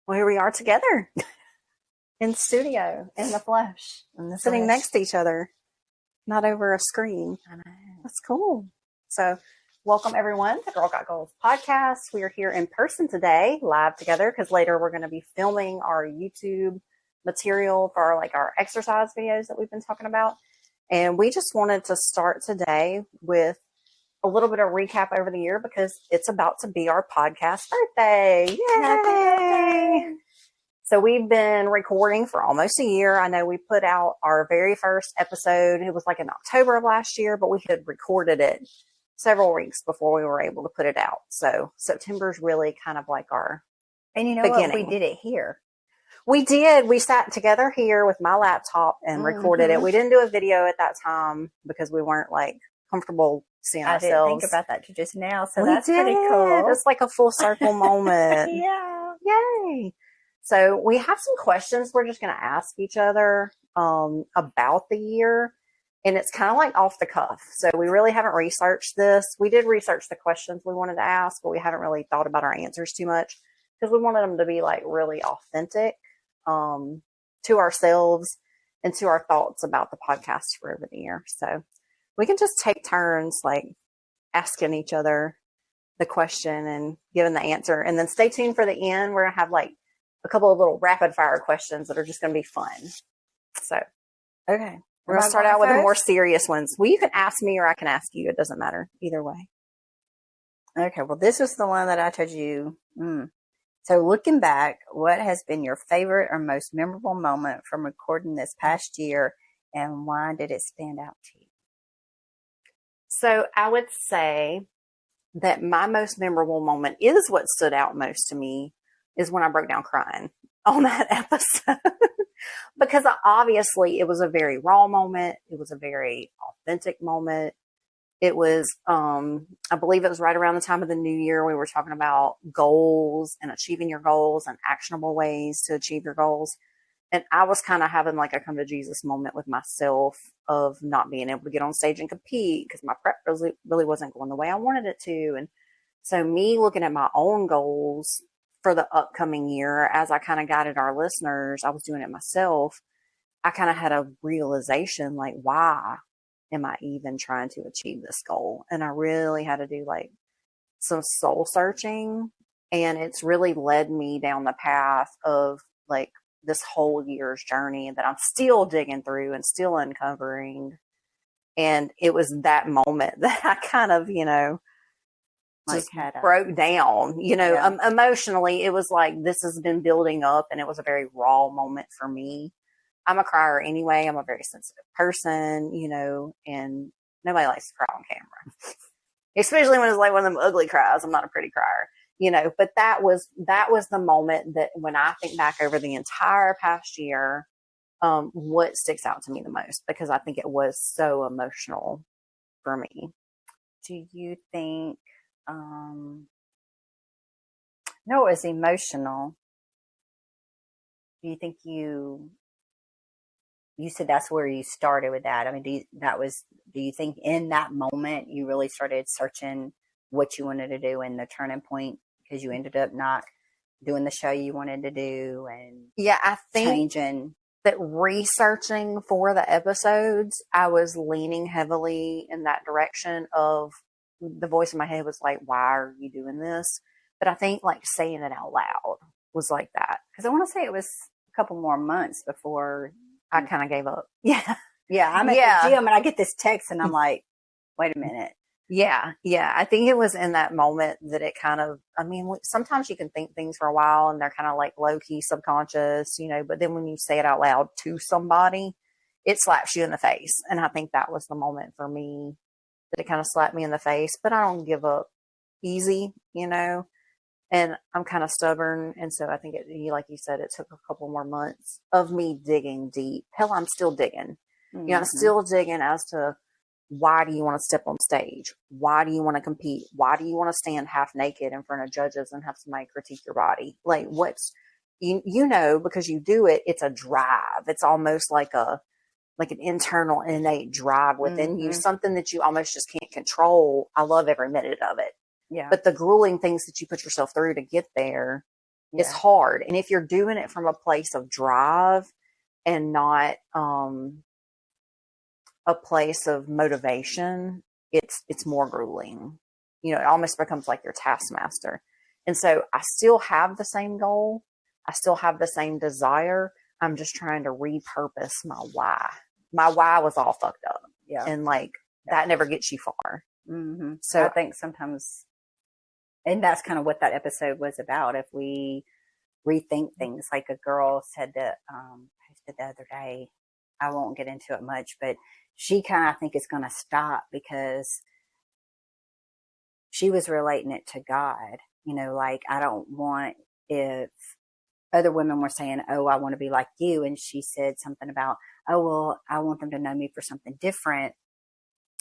Well, here we are together in studio, in the flesh, sitting next to each other, not over a screen. I know. That's cool. So, welcome everyone to Girl Got Goals podcast. We are here in person today, live together, because later we're going to be filming our YouTube material for our exercise videos that we've been talking about. And we just wanted to start today with a little bit of recap over the year because it's about to be our podcast birthday. Yay! Happy birthday! So we've been recording for almost a year. I know we put out our very first episode. It was like in October of last year, but we had recorded it several weeks before we were able to put it out. So September's really kind of like our And you know beginning. what? We did it here. We did. We sat together here with my laptop and recorded it. We didn't do a video at that time because we weren't comfortable seeing ourselves. I didn't think about that just now, so that's pretty cool. It's like a full circle moment. Yeah. Yay. So we have some questions we're just going to ask each other about the year. And it's kind of like off the cuff. So we really haven't researched this. We did research the questions we wanted to ask, but we haven't really thought about our answers too much because we wanted them to be really authentic to ourselves and to our thoughts about the podcast for over the year. So we can just take turns asking each other the question and giving the answer. And then stay tuned for the end. We're going to have a couple of little rapid fire questions that are just going to be fun. So, okay. We're going to start out with the more serious ones. Well, you can ask me or I can ask you. It doesn't matter either way. Okay. Well, this was the one that I told you. So looking back, what has been your favorite or most memorable moment from recording this past year and why did it stand out to you? So I would say that my most memorable moment is what stood out most to me is when I broke down crying on that episode. Because obviously it was a very raw moment. It was a very authentic moment. It was, I believe it was right around the time of the new year. We were talking about goals and achieving your goals and actionable ways to achieve your goals. And I was kind of having a come to Jesus moment with myself of not being able to get on stage and compete because my prep really wasn't going the way I wanted it to. And so me looking at my own goals for the upcoming year, as I kind of guided our listeners, I was doing it myself. I kind of had a realization why am I even trying to achieve this goal? And I really had to do some soul searching. And it's really led me down the path of this whole year's journey that I'm still digging through and still uncovering. And it was that moment that I kind of, just broke down, emotionally. It was this has been building up and it was a very raw moment for me. I'm a crier anyway. I'm a very sensitive person, and nobody likes to cry on camera, especially when it's one of them ugly cries. I'm not a pretty crier. But that was the moment that when I think back over the entire past year, what sticks out to me the most, because I think it was so emotional for me. Do you think, no, it was emotional. Do you think you said that's where you started with that? I mean, do you think in that moment you really started searching what you wanted to do and the turning point because you ended up not doing the show you wanted to do and I think changing that researching for the episodes, I was leaning heavily in that direction of the voice in my head was why are you doing this? But I think saying it out loud was that. Because I want to say it was a couple more months before I kind of gave up. Yeah. Yeah. I'm at the gym and I get this text and I'm like, wait a minute. Yeah. I think it was in that moment that it kind of, sometimes you can think things for a while and they're kind of low key subconscious, but then when you say it out loud to somebody, it slaps you in the face. And I think that was the moment for me that it kind of slapped me in the face, but I don't give up easy, and I'm kind of stubborn. And so I think like you said, it took a couple more months of me digging deep. Hell, I'm still digging, I'm still digging as to why do you want to step on stage? Why do you want to compete? Why do you want to stand half naked in front of judges and have somebody critique your body? What's, because you do it, it's a drive. It's almost like an internal innate drive within you, something that you almost just can't control. I love every minute of it. Yeah. But the grueling things that you put yourself through to get there, It's Yeah. hard. And if you're doing it from a place of drive and not a place of motivation, it's more grueling. You know, it almost becomes like your taskmaster. And so I still have the same goal. I still have the same desire. I'm just trying to repurpose my why. My why was all fucked up. Yeah. And like that never gets you far. Mm-hmm. So I think sometimes, and that's kind of what that episode was about. If we rethink things, like a girl said that, posted the other day, I won't get into it much, but she kind of, I think, is going to stop because she was relating it to God. You know, like, I don't want, if other women were saying, oh, I want to be like you. And she said something about, oh, well, I want them to know me for something different.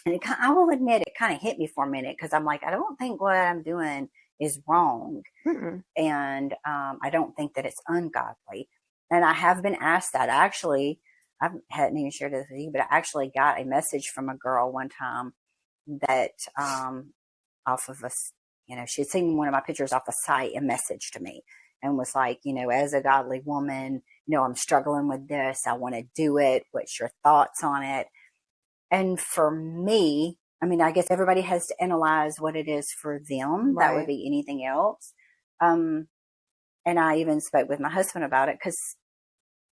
And I will admit, it kind of hit me for a minute because I'm like, I don't think what I'm doing is wrong. mm-mm. And I don't think that it's ungodly. And I have been asked that. Actually, I hadn't even shared this with you, but I actually got a message from a girl one time that off of us, you know, she had seen one of my pictures off a site and messaged to me and was like, you know, as a godly woman, you know, I'm struggling with this. I want to do it. What's your thoughts on it? And for me, I mean, I guess everybody has to analyze what it is for them. That would Right. be anything else. And I even spoke with my husband about it because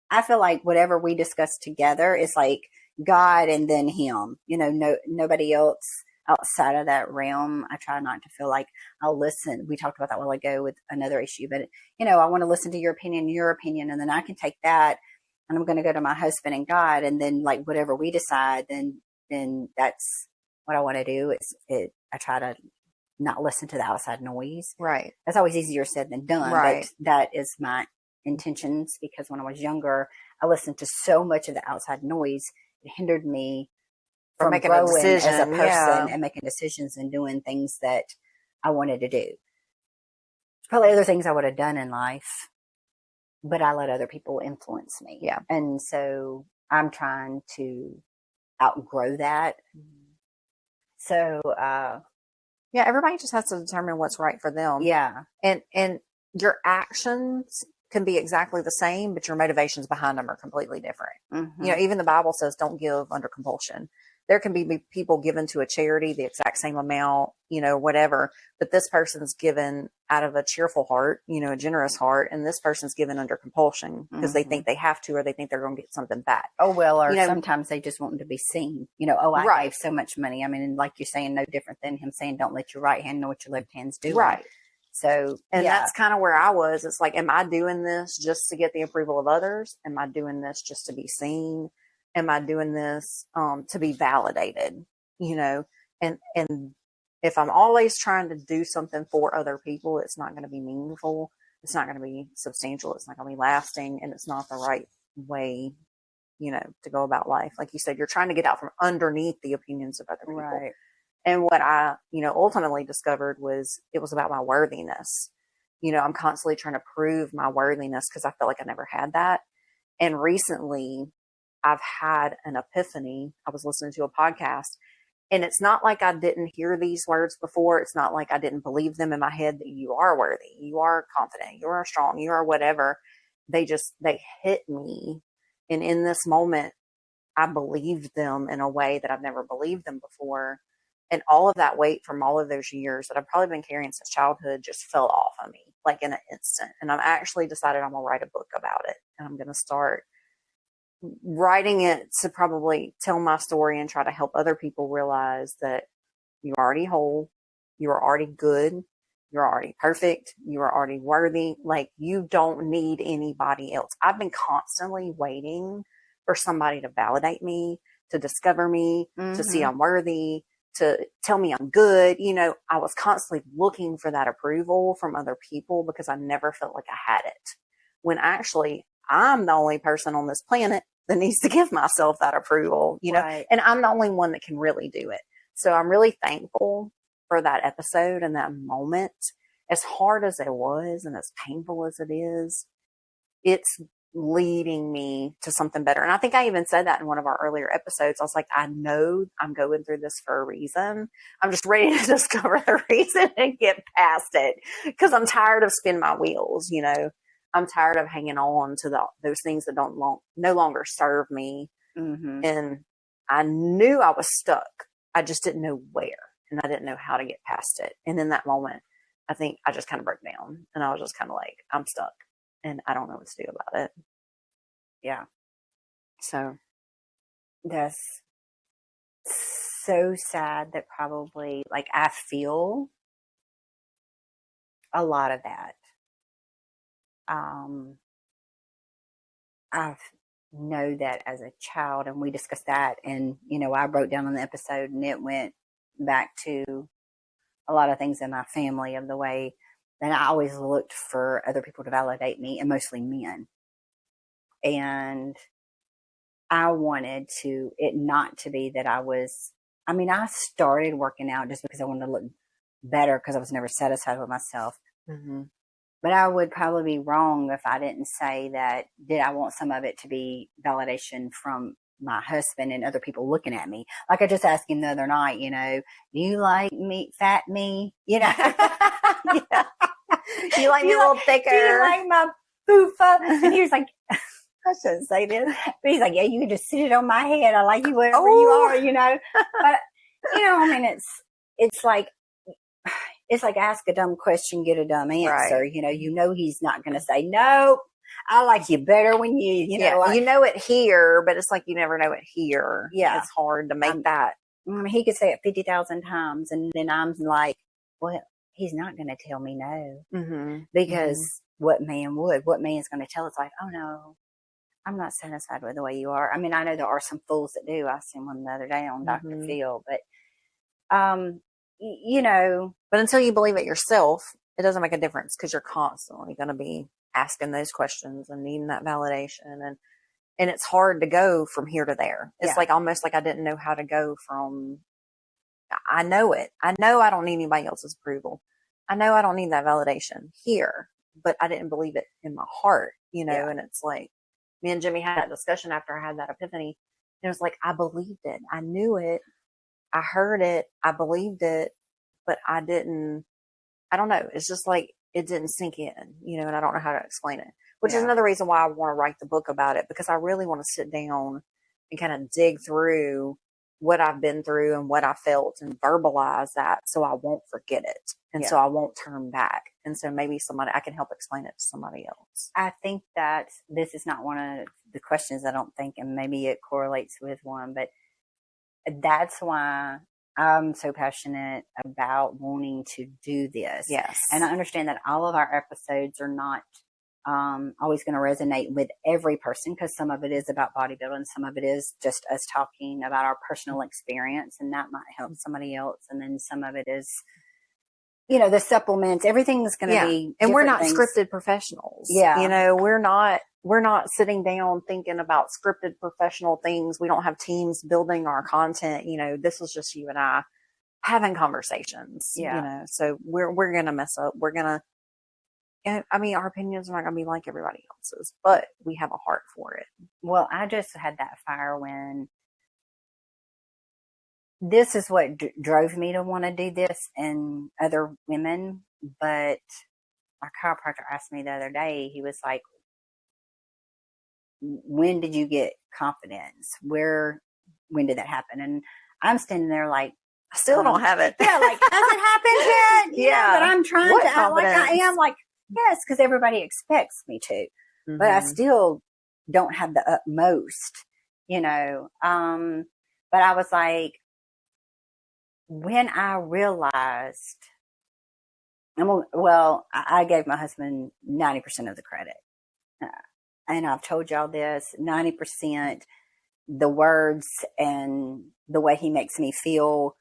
I feel like whatever we discuss together is like God and then him, you know, nobody else outside of that realm. I try not to feel like I'll listen. We talked about that a while ago with another issue, but you know, I want to listen to your opinion, and then I can take that and I'm going to go to my husband and God. And then like whatever we decide, then that's what I want to do. I try to not listen to the outside noise. Right. That's always easier said than done, Right. but that is my intentions, because when I was younger, I listened to so much of the outside noise. It hindered me From from making a growing as a decision. person Yeah. and making decisions and doing things that I wanted to do. There's probably other things I would have done in life, but I let other people influence me. Yeah. And so I'm trying to outgrow that. So, Yeah, everybody just has to determine what's right for them. yeah. And your actions can be exactly the same, but your motivations behind them are completely different. Mm-hmm. You know, even the Bible says don't give under compulsion. There can be people given to a charity the exact same amount, you know, whatever, but this person's given out of a cheerful heart, you know, a generous heart, and this person's given under compulsion because they think they have to, or they think they're going to get something back. Oh, well, or You know, sometimes they just want them to be seen. You know, oh, I Right. gave so much money. I mean, like you're saying, no different than him saying, don't let your right hand know what your left hand's doing. Right. So, And yeah. that's kind of where I was. It's like, am I doing this just to get the approval of others? Am I doing this just to be seen? Am I doing this to be validated? You know, and if I'm always trying to do something for other people, it's not going to be meaningful. It's not going to be substantial. It's not going to be lasting, and it's not the right way, you know, to go about life. Like you said, you're trying to get out from underneath the opinions of other people. Right. And what I, you know, ultimately discovered was it was about my worthiness. You know, I'm constantly trying to prove my worthiness because I felt like I never had that. And recently I've had an epiphany. I was listening to a podcast, and it's not like I didn't hear these words before. It's not like I didn't believe them in my head that you are worthy, you are confident, you are strong, you are whatever. They hit me. And in this moment, I believed them in a way that I've never believed them before. And all of that weight from all of those years that I've probably been carrying since childhood just fell off of me like in an instant. And I've actually decided I'm going to write a book about it. And I'm going to start writing it to probably tell my story and try to help other people realize that you're already whole, you're already good, you're already perfect, you are already worthy. Like, you don't need anybody else. I've been constantly waiting for somebody to validate me, to discover me, to see I'm worthy, to tell me I'm good. You know, I was constantly looking for that approval from other people because I never felt like I had it. When actually I'm the only person on this planet that needs to give myself that approval, you know, Right. and I'm the only one that can really do it. So I'm really thankful for that episode and that moment. As hard as it was and as painful as it is, it's leading me to something better. And I think I even said that in one of our earlier episodes. I was like, I know I'm going through this for a reason. I'm just ready to discover the reason and get past it, because I'm tired of spinning my wheels. I'm tired of hanging on to those things that no longer serve me. Mm-hmm. And I knew I was stuck. I just didn't know where, and I didn't know how to get past it. And in that moment, I think I just kind of broke down, and I was just kind of like, I'm stuck and I don't know what to do about it. Yeah. So that's so sad that probably, like, I feel a lot of that. I know that as a child, and we discussed that, and I broke down on the episode, and it went back to a lot of things in my family, of the way that I always looked for other people to validate me, and mostly men. And I wanted it not to be that I started working out just because I wanted to look better, because I was never satisfied with myself. mm-hmm. But I would probably be wrong if I didn't say that, did I want some of it to be validation from my husband and other people looking at me? Like I just asked him the other night, do you like me, fat me? Yeah. You like me a little thicker? Do you like my poofa? And he was like, I shouldn't say this. But he's like, yeah, you can just sit it on my head. I like you wherever you are, But, it's like, ask a dumb question, get a dumb answer. Right. He's not going to say, no, I like you better when you know. Yeah, you know it here, but it's like you never know it here. Yeah. It's hard to make that. He could say it 50,000 times, and then I'm like, well, he's not going to tell me no. Mm-hmm. Because mm-hmm. What man would? What man's going to tell us, like, oh, no, I'm not satisfied with the way you are. I mean, I know there are some fools that do. I seen one the other day on Dr. Mm-hmm. Phil, but, But until you believe it yourself, it doesn't make a difference, because you're constantly going to be asking those questions and needing that validation. And it's hard to go from here to there. It's like almost like I didn't know how to go from, I know it. I know I don't need anybody else's approval. I know I don't need that validation here, but I didn't believe it in my heart, and it's like, me and Jimmy had that discussion after I had that epiphany. And it was like, I believed it. I knew it. I heard it. I believed it, but I don't know. It's just like, it didn't sink in, and I don't know how to explain it, which is another reason why I want to write the book about it, because I really want to sit down and kind of dig through what I've been through and what I felt, and verbalize that, so I won't forget it. And so I won't turn back. And so maybe I can help explain it to somebody else. I think that this is not one of the questions, I don't think, and maybe it correlates with one, but that's why I'm so passionate about wanting to do this. Yes. And I understand that all of our episodes are not always going to resonate with every person, because some of it is about bodybuilding, some of it is just us talking about our personal experience, and that might help somebody else. And then some of it is, the supplements, everything's going to be, and we're not scripted professionals. Yeah. We're not sitting down thinking about scripted professional things. We don't have teams building our content. This is just you and I having conversations. Yeah. So we're going to mess up. We're going to, our opinions are not going to be like everybody else's, but we have a heart for it. Well, I just had that fire when this is what drove me to want to do this and other women. But my chiropractor asked me the other day, he was like, when did you get confidence? When did that happen? And I'm standing there like, I still don't have it. Yeah, like, hasn't happened yet. Yeah. But I'm trying to act like I am. Like, yes, because everybody expects me to. Mm-hmm. But I still don't have the utmost, But I was like, when I realized, I gave my husband 90% of the credit. And I've told y'all this, 90%, the words and the way he makes me feel,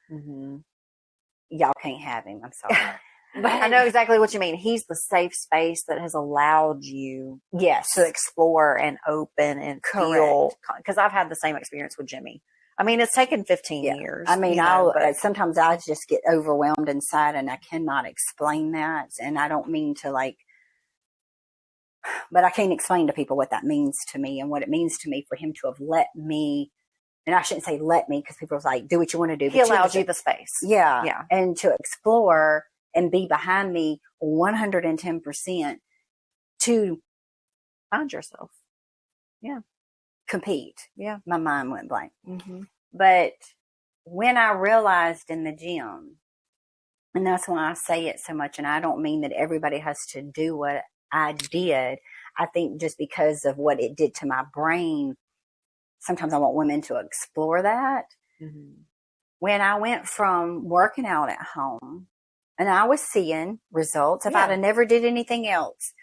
y'all can't have him. I'm sorry. But I know exactly what you mean. He's the safe space that has allowed you to explore and open and feel. Because I've had the same experience with Jimmy. It's taken 15 years. Sometimes I just get overwhelmed inside, and I cannot explain that. And I don't mean to but I can't explain to people what that means to me and what it means to me for him to have let me, and I shouldn't say let me because people are like, do what you want to do. He allowed you the space. Yeah. Yeah. And to explore and be behind me 110% to Find yourself. Yeah. compete. Yeah. My mind went blank. Mm-hmm. But when I realized in the gym, and that's why I say it so much, and I don't mean that everybody has to do what I did. I think just because of what it did to my brain, sometimes I want women to explore that. Mm-hmm. When I went from working out at home and I was seeing results, if Yeah. I'd have never did anything else,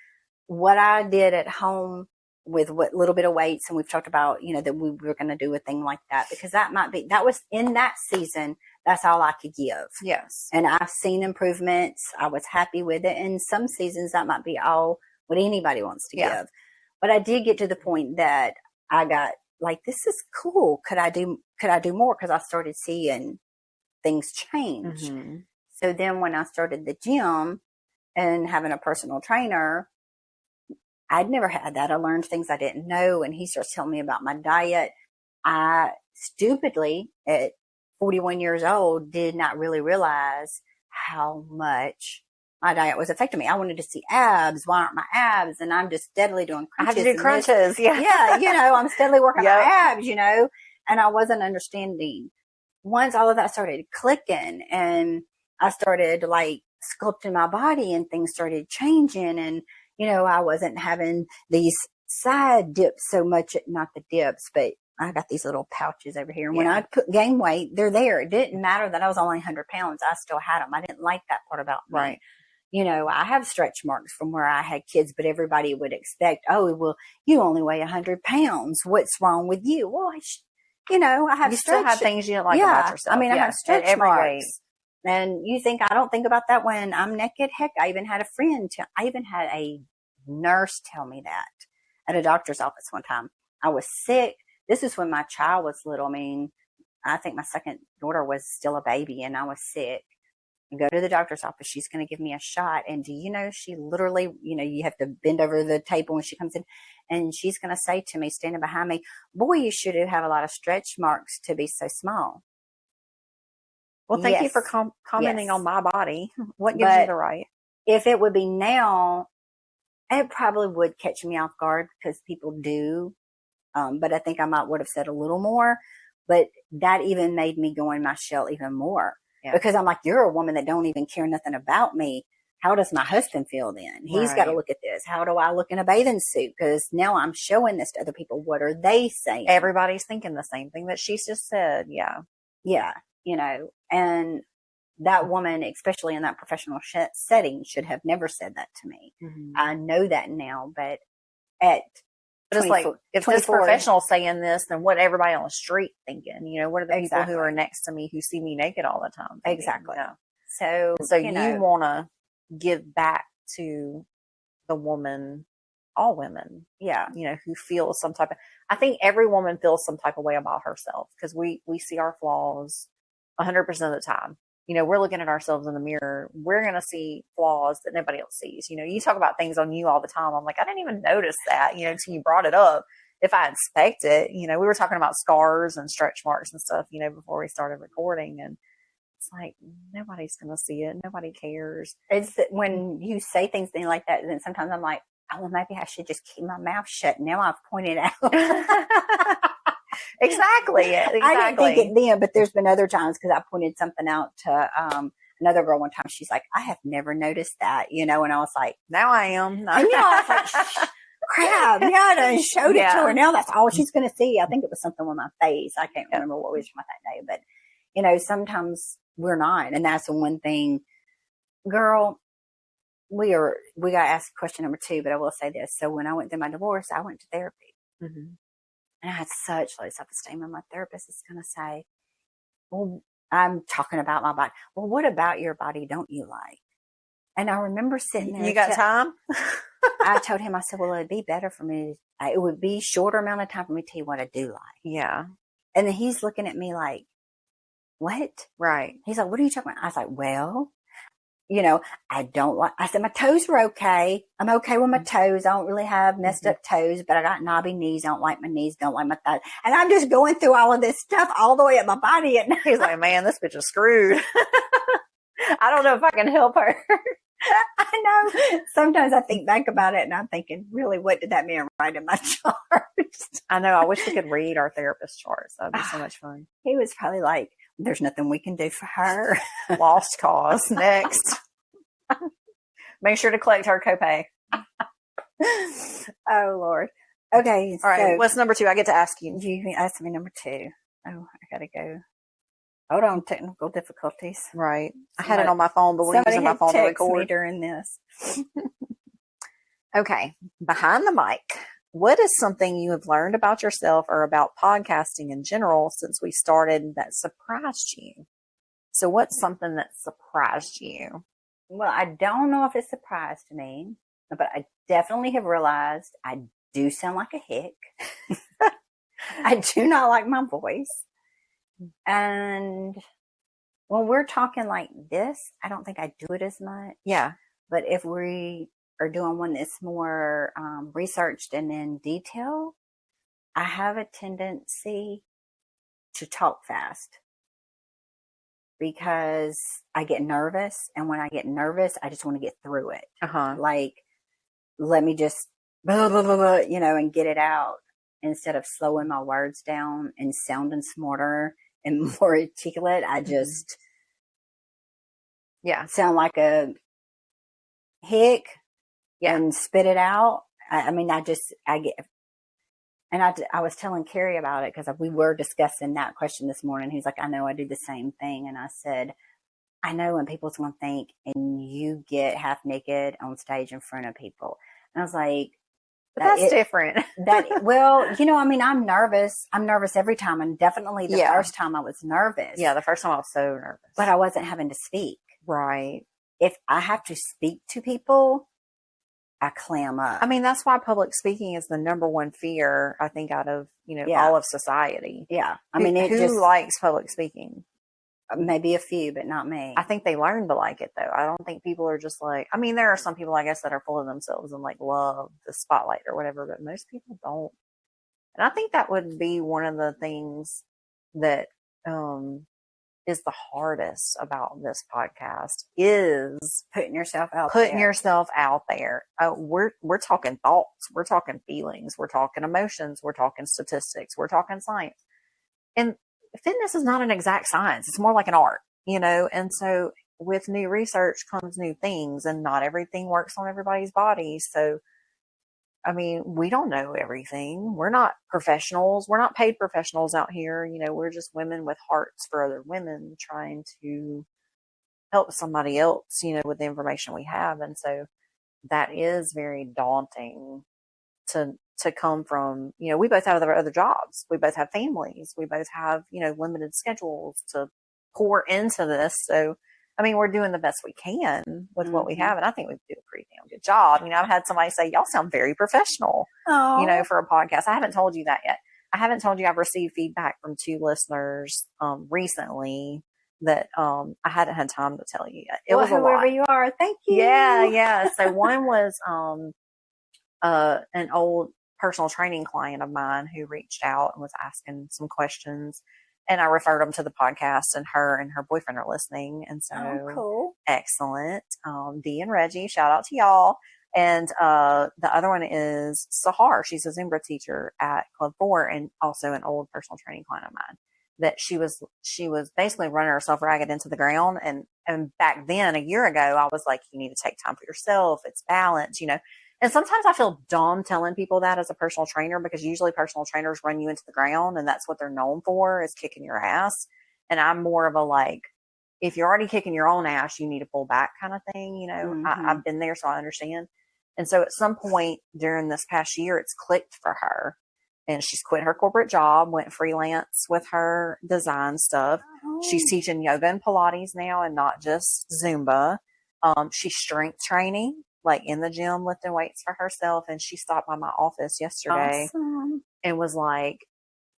what I did at home with what little bit of weights, and we've talked about, you know, that we were going to do a thing like that, because that was in that season, that's all I could give. Yes. And I've seen improvements. I was happy with it. And some seasons that might be all what anybody wants to give. But I did get to the point that I got like, this is cool. Could I do more? Because I started seeing things change. Mm-hmm. So then when I started the gym and having a personal trainer, I'd never had that. I learned things I didn't know. And he starts telling me about my diet. I stupidly at 41 years old did not really realize how much my diet was affecting me. I wanted to see abs. Why aren't my abs? And I'm just steadily doing crunches. I have to do crunches. Yeah. Yeah. You know, I'm steadily working on abs, you know, and I wasn't understanding. Once all of that started clicking and I started like sculpting my body and things started changing, and, you know, I wasn't having these side dips so much, not the dips, but I got these little pouches over here. And when I gain weight, they're there. It didn't matter that I was only 100 pounds. I still had them. I didn't like that part about me. Right. You know, I have stretch marks from where I had kids, but everybody would expect, oh, well, you only weigh 100 pounds. What's wrong with you? Well, you know, I have still have things you didn't like about yourself. I mean, I have stretch marks. Weight. And you think I don't think about that when I'm naked? Heck, I even had a nurse tell me that at a doctor's office one time. I was sick. This is when my child was little. I mean, I think my second daughter was still a baby and I was sick. I go to the doctor's office. She's going to give me a shot. And do you know, she literally, you know, you have to bend over the table when she comes in, and she's going to say to me, standing behind me, boy, you should have a lot of stretch marks to be so small. Well, thank you for commenting on my body. What gives you the right? If it would be now, it probably would catch me off guard because people do. But I think I would have said a little more, but that even made me go in my shell even more, because I'm like, you're a woman that don't even care nothing about me. How does my husband feel then? He's got to look at this. How do I look in a bathing suit? Because now I'm showing this to other people. What are they saying? Everybody's thinking the same thing that she's just said. Yeah. Yeah. You know, and that woman, especially in that professional setting, should have never said that to me. Mm-hmm. I know that now, but it's like, if this professional saying this, then what everybody on the street thinking? You know, what are the people who are next to me who see me naked all the time thinking? Exactly. Yeah. So you want to give back to the woman, all women. Yeah. You know, who feel some type of, I think every woman feels some type of way about herself, because we see our flaws 100% of the time. You know, we're looking at ourselves in the mirror. We're going to see flaws that nobody else sees. You know, you talk about things on you all the time. I'm like, I didn't even notice that, you know, until you brought it up. If I inspect it, you know, we were talking about scars and stretch marks and stuff, you know, before we started recording. And it's like, nobody's going to see it. Nobody cares. It's when you say things like that, then sometimes I'm like, oh, well, maybe I should just keep my mouth shut. Now I've pointed out. Exactly. I didn't think it then, but there's been other times, because I pointed something out to another girl one time. She's like, I have never noticed that, you know, and I was like, now I am. And I was like, crap, yeah, I done showed it to her. Now that's all she's going to see. I think it was something on my face. I can't remember what we were talking about that day, but, you know, sometimes we're not. And that's the one thing, girl, we got asked question number 2, but I will say this. So when I went through my divorce, I went to therapy. Mm-hmm. And I had such low self-esteem, and my therapist is going to say, well, I'm talking about my body. Well, what about your body don't you like? And I remember sitting there. You got time? I told him, I said, well, it'd be better for me. It would be shorter amount of time for me to tell you what I do like. Yeah. And then he's looking at me like, what? Right. He's like, what are you talking about? I was like, well, you know, I said, my toes are okay. I'm okay with my toes. I don't really have messed up toes, but I got knobby knees. I don't like my knees. Don't like my thighs. And I'm just going through all of this stuff all the way up my body. And He's like, man, this bitch is screwed. I don't know if I can help her. I know. Sometimes I think back about it and I'm thinking, really, what did that man write in my chart? I know. I wish we could read our therapist charts. That'd be so much fun. He was probably like, there's nothing we can do for her. Lost cause. Next. Make sure to collect her copay. Oh, Lord. Okay. All right. What's number 2? I get to ask you. You asked me number 2. Oh, I got to go. Hold on. Technical difficulties. Right. I had it on my phone, but we're using my phone to record. Me during this. Okay. Behind the mic. What is something you have learned about yourself or about podcasting in general since we started that surprised you? So what's something that surprised you? Well, I don't know if it surprised me, but I definitely have realized I do sound like a hick. I do not like my voice. And when we're talking like this, I don't think I do it as much. Yeah. But if we are doing one that's more researched and in detail, I have a tendency to talk fast because I get nervous. And when I get nervous, I just want to get through it. Like, let me just, blah, blah, blah, blah, and get it out instead of slowing my words down and sounding smarter and more articulate. I just sound like a hick and spit it out. I was telling Carrie about it because we were discussing that question this morning. He's like, I know I do the same thing. And I said, I know when people's going to think and you get half naked on stage in front of people. And I was like, but that's different. I'm nervous. I'm nervous every time. And definitely the first time I was nervous. Yeah, the first time I was so nervous. But I wasn't having to speak. Right. If I have to speak to people, I clam up. I mean, that's why public speaking is the number one fear, I think, out of, all of society. Yeah. Who likes public speaking? Maybe a few, but not me. I think they learn to like it, though. I don't think people are just like, there are some people, I guess, that are full of themselves and like love the spotlight or whatever, but most people don't. And I think that would be one of the things that is the hardest about this podcast is putting yourself out there. We're talking thoughts, we're talking feelings, we're talking emotions, we're talking statistics, we're talking science. And fitness is not an exact science. It's more like an art, and so with new research comes new things, and not everything works on everybody's body. So, we don't know everything. We're not professionals. We're not paid professionals out here. We're just women with hearts for other women trying to help somebody else, with the information we have. And so that is very daunting to come from, we both have other jobs. We both have families. We both have, limited schedules to pour into this. So, we're doing the best we can with what we have. And I think we do a pretty damn good job. I've had somebody say, y'all sound very professional, for a podcast. I haven't told you that yet. I haven't told you I've received feedback from 2 listeners, recently that, I hadn't had time to tell you yet. It was whoever a lot. You are. Thank you. Yeah. So one was, an old personal training client of mine who reached out and was asking some questions, and I referred them to the podcast, and her boyfriend are listening. And so cool. Excellent. Dee and Reggie, shout out to y'all. And, the other one is Sahar. She's a Zumba teacher at Club 4 and also an old personal training client of mine that she was basically running herself ragged into the ground. And back then, a year ago, I was like, you need to take time for yourself. It's balance, And sometimes I feel dumb telling people that as a personal trainer, because usually personal trainers run you into the ground and that's what they're known for, is kicking your ass. And I'm more of a like, if you're already kicking your own ass, you need to pull back kind of thing. I've been there, so I understand. And so at some point during this past year, it's clicked for her, and she's quit her corporate job, went freelance with her design stuff. Oh. She's teaching yoga and Pilates now and not just Zumba. She's strength training, like in the gym, lifting weights for herself. And she stopped by my office yesterday and was like,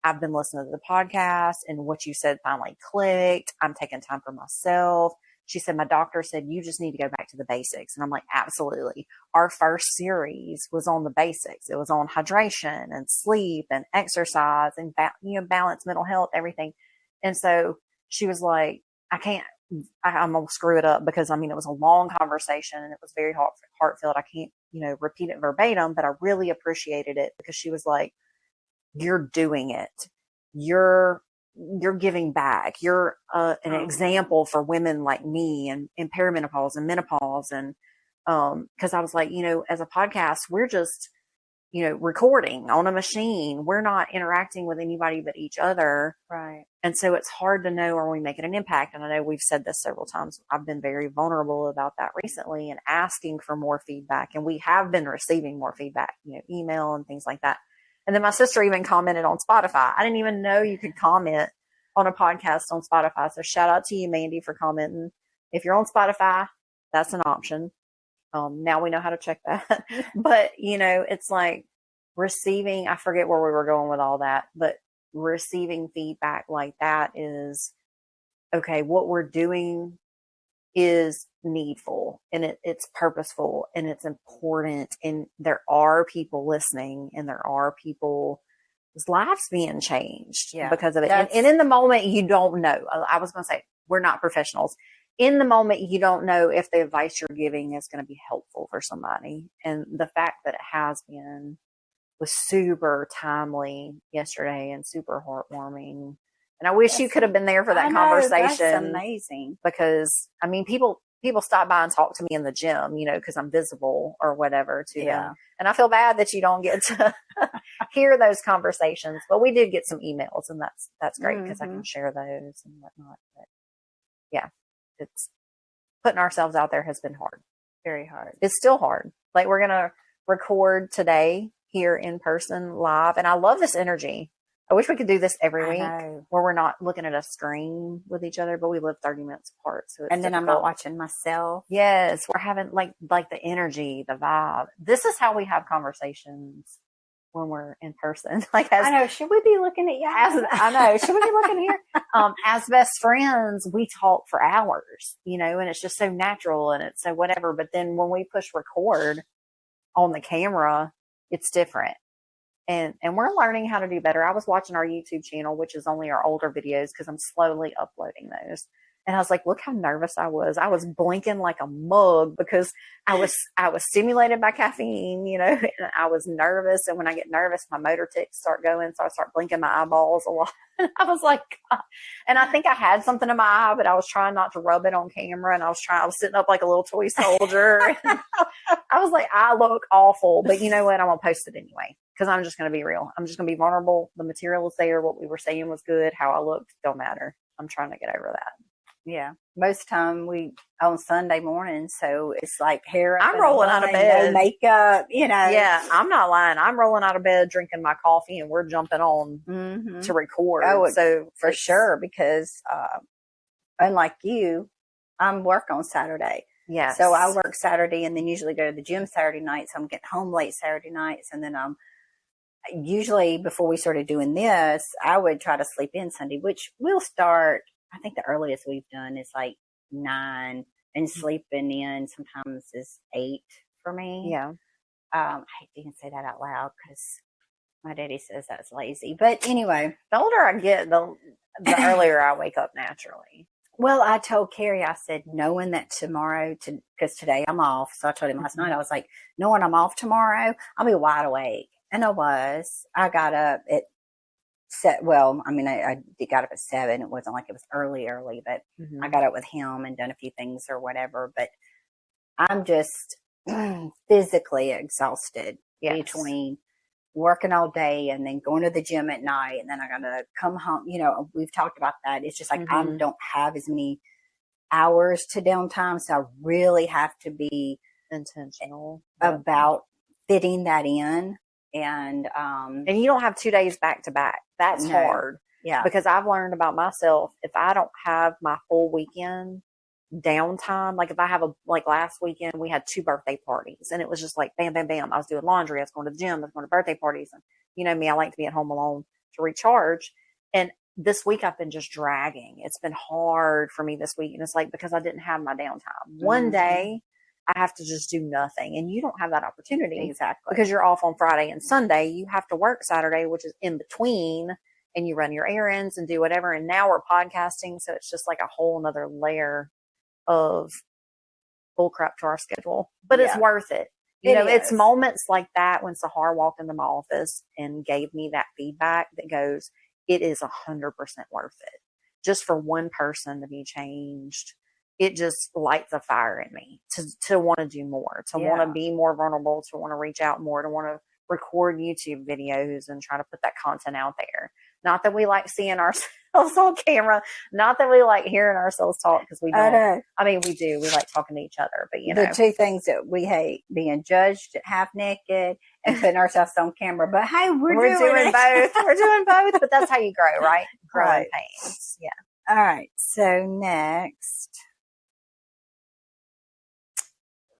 I've been listening to the podcast and what you said finally clicked. I'm taking time for myself. she said, my doctor said, you just need to go back to the basics. And I'm like, absolutely. Our first series was on the basics. It was on hydration and sleep and exercise and, balance, mental health, everything. And so she was like, I'm going to screw it up because it was a long conversation and it was very heartfelt. I can't, repeat it verbatim, but I really appreciated it because she was like, you're doing it. You're giving back. You're an example for women like me and in perimenopause and menopause. And, cause I was like, as a podcast, we're just, recording on a machine. We're not interacting with anybody but each other. Right. And so it's hard to know, are we making an impact? And I know we've said this several times. I've been very vulnerable about that recently and asking for more feedback. And we have been receiving more feedback, email and things like that. And then my sister even commented on Spotify. I didn't even know you could comment on a podcast on Spotify. So shout out to you, Mandy, for commenting. If you're on Spotify, that's an option. Now we know how to check that. But, it's like receiving, I forget where we were going with all that, but receiving feedback like that is, okay, what we're doing is needful and it's purposeful and it's important. And there are people listening and there are people's lives being changed because of it. And in the moment, you don't know. I was going to say, we're not professionals. In the moment, you don't know if the advice you're giving is going to be helpful for somebody. And the fact that it has been was super timely yesterday and super heartwarming. And I wish you could have been there for that conversation. That's amazing. Because, people stop by and talk to me in the gym, because I'm visible or whatever to them. And I feel bad that you don't get to hear those conversations. But we did get some emails, and that's great because I can share those and whatnot. But yeah, it's putting ourselves out there has been hard. Very hard. It's still hard. Like we're going to record today here in person live. And I love this energy. I wish we could do this every week where we're not looking at a screen with each other, but we live 30 minutes apart. So it's then I'm not watching myself. Yes. We're having like the energy, the vibe. This is how we have conversations when we're in person. I know. Should we be looking at you? I know. Should we be looking here? As best friends, we talk for hours, and it's just so natural and it's so whatever. But then when we push record on the camera, it's different. And we're learning how to do better. I was watching our YouTube channel, which is only our older videos because I'm slowly uploading those. And I was like, look how nervous I was. I was blinking like a mug because I was stimulated by caffeine, and I was nervous. And when I get nervous, my motor tics start going. So I start blinking my eyeballs a lot. I was like, God. And I think I had something in my eye, but I was trying not to rub it on camera. And I was sitting up like a little toy soldier. I was like, I look awful, but you know what? I'm going to post it anyway. Because I'm just going to be real. I'm just going to be vulnerable. The material is there. What we were saying was good. How I looked don't matter. I'm trying to get over that. Yeah. Most time we on Sunday morning, so it's like hair up. I'm rolling out of bed. No makeup, Yeah, I'm not lying. I'm rolling out of bed, drinking my coffee, and we're jumping on to record. Oh, so for sure, because unlike you, I'm work on Saturday. Yes. So I work Saturday and then usually go to the gym Saturday night. So I'm getting home late Saturday nights, and then usually before we started doing this, I would try to sleep in Sunday, which we'll start. I think the earliest we've done is like 9, and sleeping in sometimes is 8 for me. Yeah. I hate to even say that out loud because my daddy says that's lazy. But anyway, the older I get, the earlier I wake up naturally. Well, I told Carrie, I said, knowing that tomorrow, because today I'm off. So I told him last night, I was like, knowing I'm off tomorrow, I'll be wide awake. And I was. I got up at I got up at 7. It wasn't like it was early, but I got up with him and done a few things or whatever. But I'm just physically exhausted between working all day and then going to the gym at night. And then I got to come home. We've talked about that. It's just like I don't have as many hours to downtime. So I really have to be intentional about fitting that in. And you don't have 2 days back to back. That's hard. Yeah. Because I've learned about myself, if I don't have my full weekend downtime, like if I have last weekend, we had 2 birthday parties and it was just like bam, bam, bam. I was doing laundry. I was going to the gym. I was going to birthday parties. And you know me, I like to be at home alone to recharge. And this week I've been just dragging. It's been hard for me this week. And it's like, because I didn't have my downtime. One day I have to just do nothing. And you don't have that opportunity. Exactly. Because you're off on Friday and Sunday. You have to work Saturday, which is in between, and you run your errands and do whatever. And now we're podcasting. So it's just like a whole nother layer of bull crap to our schedule, but it's worth it. You know, it's moments like that when Sahar walked into my office and gave me that feedback that goes, it is 100% worth it. Just for one person to be changed, it just lights a fire in me to want to do more, to want to be more vulnerable, to want to reach out more, to want to record YouTube videos and try to put that content out there. Not that we like seeing ourselves on camera, not that we like hearing ourselves talk, because we don't. I mean, we do. We like talking to each other, but you know. The two things that we hate, being judged half naked and putting ourselves on camera. But hey, we're doing both. We're doing both, but that's how you grow, right? Growing pains. Yeah. All right. So next.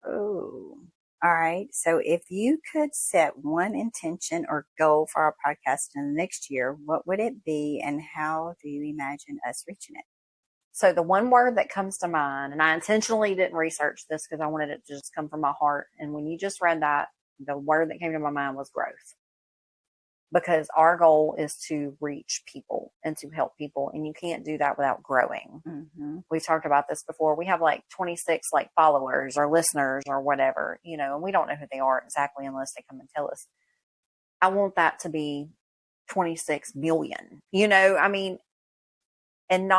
Oh. All right. So if you could set one intention or goal for our podcast in the next year, what would it be and how do you imagine us reaching it? So the one word that comes to mind, and I intentionally didn't research this because I wanted it to just come from my heart. And when you just read that, the word that came to my mind was growth. Because our goal is to reach people and to help people. And you can't do that without growing. Mm-hmm. We've talked about this before. We have like 26 like followers or listeners or whatever, you know, and we don't know who they are exactly unless they come and tell us. I want that to be 26 million, you know, I mean, and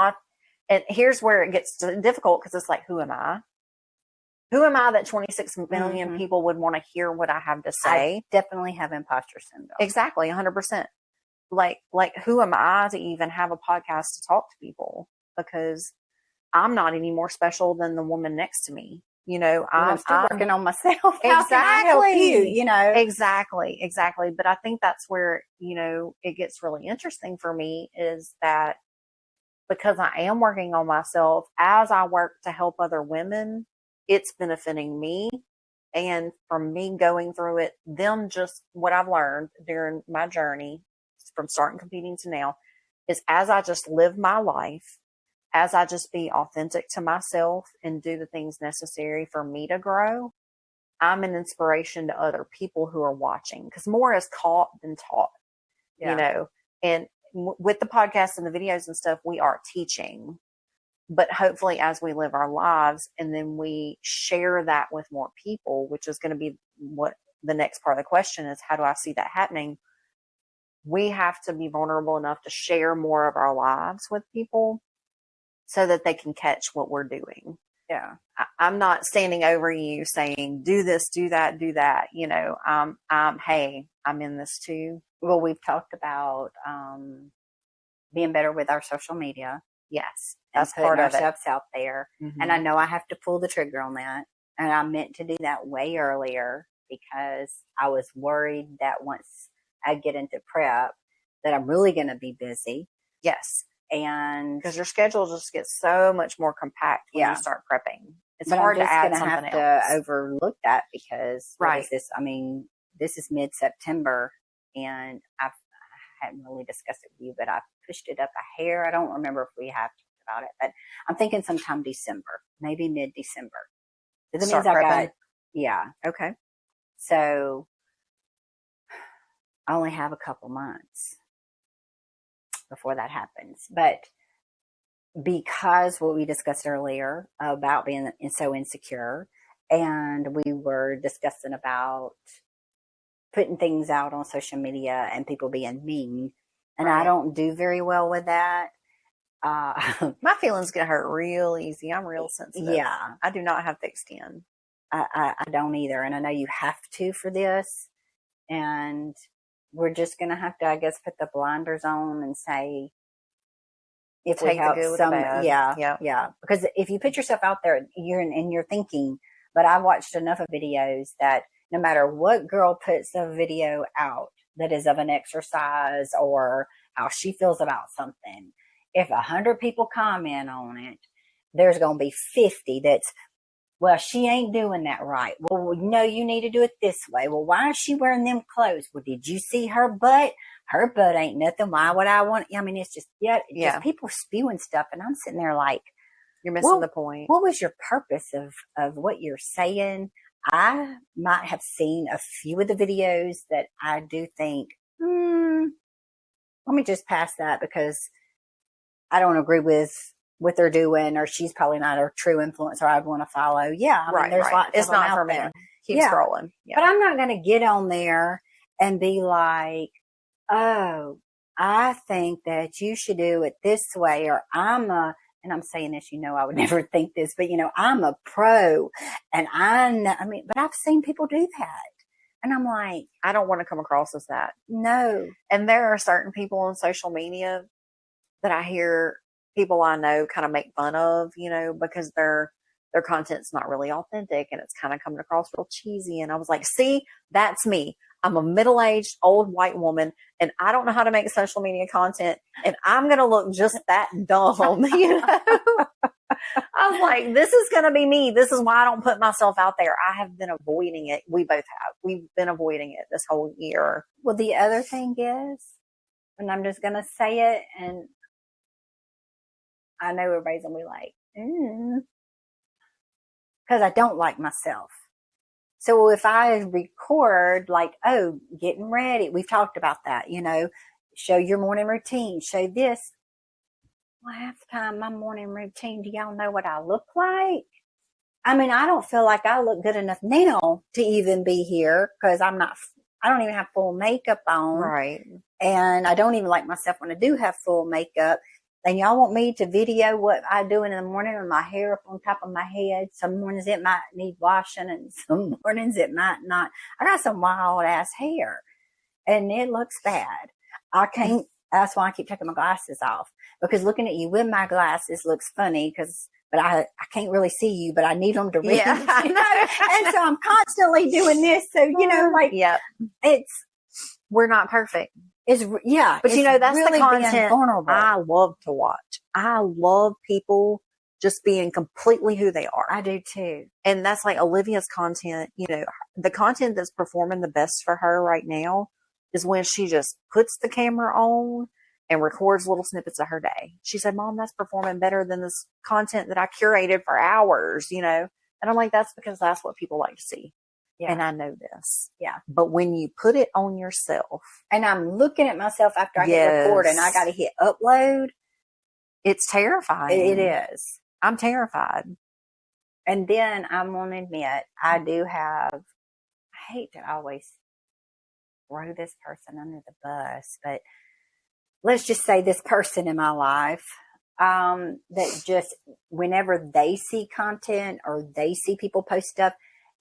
here's where it gets difficult because it's like, who am I? Who am I that 26 million people would want to hear what I have to say? I definitely have imposter syndrome. Exactly, 100%. Like, who am I to even have a podcast to talk to people? Because I'm not any more special than the woman next to me. You know, I'm still working on myself. How can I help you? You know, exactly. But I think that's where, you know, it gets really interesting for me is that because I am working on myself as I work to help other women, it's benefiting me. And from me going through it, them just what I've learned during my journey from starting competing to now is as I just live my life, as I just be authentic to myself and do the things necessary for me to grow, I'm an inspiration to other people who are watching because more is caught than taught, you know, and with the podcast and the videos and stuff, we are teaching. But hopefully as we live our lives and then we share that with more people, which is going to be what the next part of the question is, how do I see that happening? We have to be vulnerable enough to share more of our lives with people so that they can catch what we're doing. Yeah. I'm not standing over you saying, do this, do that, do that. You know, hey, I'm in this too. Well, we've talked about being better with our social media. Yes, that's part of ourselves out there. Mm-hmm. And I know I have to pull the trigger on that. And I meant to do that way earlier because I was worried that once I get into prep that I'm really going to be busy. Yes. And because your schedule just gets so much more compact when you start prepping. It's hard to add something else. I'm have to overlook that because what is this? I mean, this is mid-September and I hadn't really discussed it with you, but I pushed it up a hair. I don't remember if we have talked about it, but I'm thinking sometime December, maybe mid-December. So that means I got, okay. So I only have a couple months before that happens. But because what we discussed earlier about being so insecure, and we were discussing about putting things out on social media and people being mean, and I don't do very well with that. My feelings get hurt real easy. I'm real sensitive. Yeah. I do not have thick skin. I don't either. And I know you have to for this. And we're just going to have to, I guess, put the blinders on and say, if take we help the good some, with the bad. Yeah. Because if you put yourself out there, you're thinking, but I've watched enough of videos that no matter what girl puts a video out that is of an exercise or how she feels about something, if 100 people comment on it, there's going to be 50 that's, well, she ain't doing that right. Well, no, you need to do it this way. Well, why is she wearing them clothes? Well, did you see her butt? Her butt ain't nothing. Why would I want? I mean, it's just, just people spewing stuff. And I'm sitting there like, you're missing the point. What was your purpose of what you're saying? I might have seen a few of the videos that I do think, let me just pass that because I don't agree with what they're doing, or she's probably not a true influencer I'd want to follow. Yeah. I mean, there's lots it's of them not out for me. there. Keep scrolling. Yeah. But I'm not going to get on there and be like, oh, I think that you should do it this way, or and I'm saying this, I would never think this, but I'm a pro and but I've seen people do that. And I'm like, I don't want to come across as that. No. And there are certain people on social media that I hear people I know kind of make fun of, because their content's not really authentic and it's kind of coming across real cheesy. And I was like, see, that's me. I'm a middle-aged old white woman and I don't know how to make social media content and I'm going to look just that dumb, I was like, this is going to be me. This is why I don't put myself out there. I have been avoiding it. We both have. We've been avoiding it this whole year. Well, the other thing is, and I'm just going to say it, and I know everybody's going to be like, because I don't like myself. So if I record like, oh, getting ready, we've talked about that, show your morning routine, show this. Well, half the time my morning routine, do y'all know what I look like? I mean, I don't feel like I look good enough now to even be here because I don't even have full makeup on. Right. And I don't even like myself when I do have full makeup. And y'all want me to video what I do in the morning with my hair up on top of my head. Some mornings it might need washing and some mornings it might not. I got some wild ass hair and it looks bad. That's why I keep taking my glasses off, because looking at you with my glasses looks funny but I can't really see you, but I need them to read. Yeah, I know. And so I'm constantly doing this. So, we're not perfect. But that's really the content I love to watch. I love people just being completely who they are. I do too. And that's like Olivia's content, the content that's performing the best for her right now is when she just puts the camera on and records little snippets of her day. She said, Mom, that's performing better than this content that I curated for hours, And I'm like, that's because that's what people like to see. Yeah. And I know this. Yeah. But when you put it on yourself. And I'm looking at myself after I hit record and I got to hit upload. It's terrifying. It is. I'm terrified. And then I'm going to admit, I hate to always throw this person under the bus, but let's just say this person in my life, that just whenever they see content or they see people post stuff,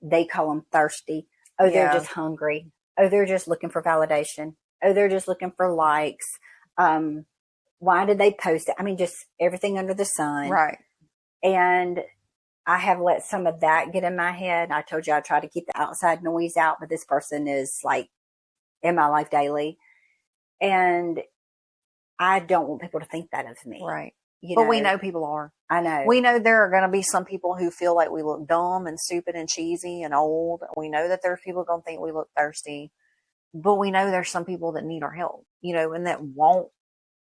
they call them thirsty. Oh, they're just hungry. Oh, they're just looking for validation. Oh, they're just looking for likes. Why did they post it? I mean, just everything under the sun. Right. And I have let some of that get in my head. I told you I try to keep the outside noise out, but this person is like in my life daily. And I don't want people to think that of me. Right. But we know people are. I know. We know there are going to be some people who feel like we look dumb and stupid and cheesy and old. We know that there's people going to think we look thirsty. But we know there's some people that need our help, and that want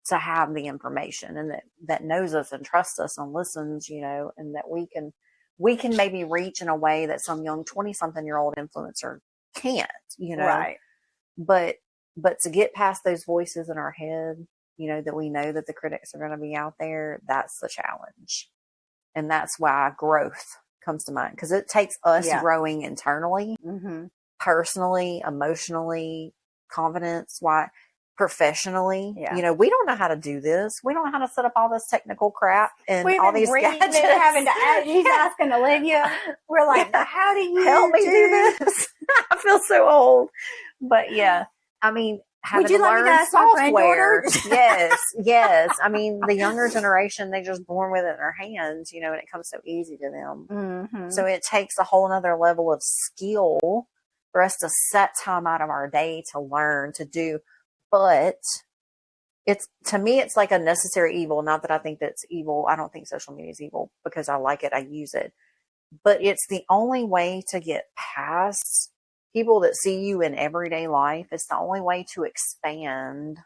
to have the information and that knows us and trusts us and listens, and that we can maybe reach in a way that some young 20-something-year-old influencer can't, Right. But to get past those voices in our head, that we know that the critics are going to be out there, that's the challenge. And that's why growth comes to mind, because it takes us growing internally, personally, emotionally, confidence, professionally. Yeah. We don't know how to do this. We don't know how to set up all this technical crap and all these gadgets. Having to ask, he's asking Olivia. We're like, how do you help me do this? I feel so old. But yeah, I mean, having to learn software. Yes. I mean, the younger generation, they're just born with it in their hands, and it comes so easy to them. Mm-hmm. So it takes a whole nother level of skill for us to set time out of our day to learn, to do. But to me, it's like a necessary evil. Not that I think that's evil. I don't think social media is evil because I like it. I use it. but it's the only way to get past people that see you in everyday life. It's the only way to expand